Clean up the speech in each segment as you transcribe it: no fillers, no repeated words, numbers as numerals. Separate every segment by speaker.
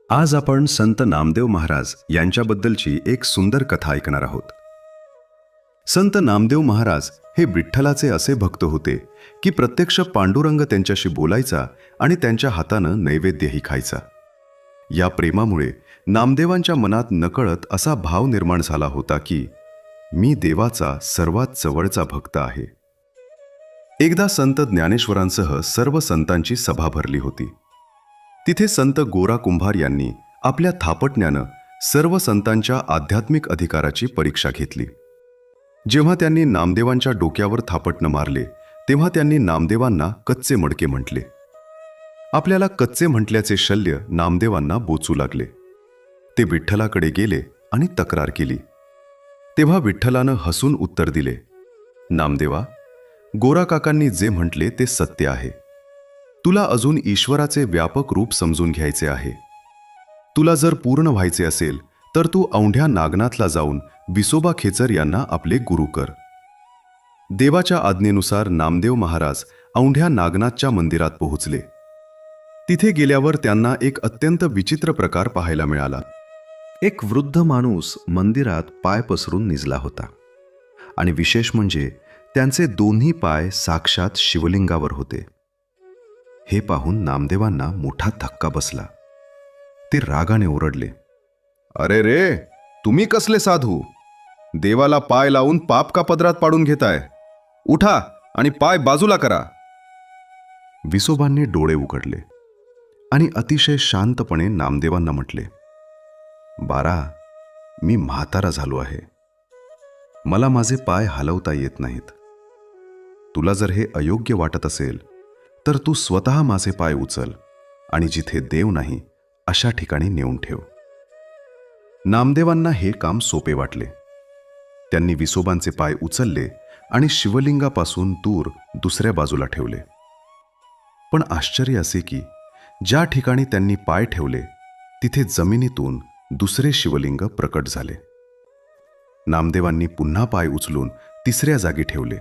Speaker 1: आज आपण संत नामदेव महाराज यांच्याबद्दलची एक सुंदर कथा ऐकणार आहोत. संत नामदेव महाराज हे विठ्ठलाचे असे भक्त होते की प्रत्यक्ष पांडुरंग त्यांच्याशी बोलायचा आणि त्यांच्या हातानं नैवेद्यही खायचा. या प्रेमामुळे नामदेवांच्या मनात नकळत असा भाव निर्माण झाला होता की मी देवाचा सर्वात जवळचा भक्त आहे. एकदा संत ज्ञानेश्वरांसह सर्व संतांची सभा भरली होती. तिथे संत गोरा कुंभार यांनी आपल्या थापटण्यानं सर्व संतांच्या आध्यात्मिक अधिकाराची परीक्षा घेतली. जेव्हा त्यांनी नामदेवांच्या डोक्यावर थापटणं मारले तेव्हा त्यांनी नामदेवांना कच्चे मडके म्हटले. आपल्याला कच्चे म्हटल्याचे शल्य नामदेवांना बोचू लागले. ते विठ्ठलाकडे गेले आणि तक्रार केली. तेव्हा विठ्ठलानं हसून उत्तर दिले, नामदेवा, गोरा काकांनी जे म्हटले ते सत्य आहे. तुला अजून ईश्वराचे व्यापक रूप समजून घ्यायचे आहे. तुला जर पूर्ण व्हायचे असेल तर तू औंढ्या नागनाथला जाऊन विसोबा खेचर यांना आपले गुरु कर. देवाच्या आज्ञेनुसार नामदेव महाराज औंढ्या नागनाथच्या मंदिरात पोहोचले. तिथे गेल्यावर त्यांना एक अत्यंत विचित्र प्रकार पाहायला मिळाला. एक वृद्ध माणूस मंदिरात पाय पसरून निजला होता आणि विशेष म्हणजे त्यांचे दोन्ही पाय साक्षात शिवलिंगावर होते. हे पाहून नामदेवांना मोठा धक्का बसला. ते रागाने ओरडले, अरे रे, तुम्ही कसले साधू? देवाला पाय लावून पाप का पदरात पाडून घेताय? उठा आणि पाय बाजूला करा. विसोबांनी डोळे उघडले आणि अतिशय शांतपणे नामदेवांना म्हटले, बारा, मी म्हातारा झालो आहे. मला माझे पाय हलवता येत नाहीत. तुला जर हे अयोग्य वाटत असेल तर तू स्वतः माझे पाय उचल आणि जिथे देव नाही अशा ठिकाणी नेऊन ठेव. नामदेवांना हे काम सोपे वाटले. त्यांनी विसोबांचे पाय उचलले आणि शिवलिंगापासून दूर दुसऱ्या बाजूला ठेवले. पण आश्चर्य असे की ज्या ठिकाणी त्यांनी पाय ठेवले तिथे जमिनीतून दुसरे शिवलिंग प्रकट झाले. नामदेवांनी पुन्हा पाय उचलून तिसऱ्या जागी ठेवले.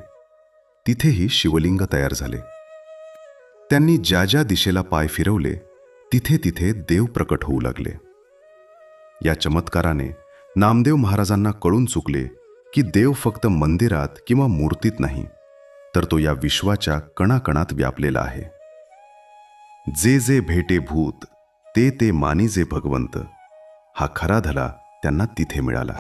Speaker 1: तिथेही शिवलिंग तयार झाले. त्यांनी ज्या ज्या दिशेला पाय फिरवले तिथे तिथे देव प्रकट होऊ लागले. या चमत्काराने नामदेव महाराजांना कळून चुकले की देव फक्त मंदिरात किंवा मूर्तीत नाही, तर तो या विश्वाच्या कणाकणात व्यापलेला आहे. जे जे भेटे भूत ते ते मानी जे भगवंत, हा खरा धला त्यांना तिथे मिळाला.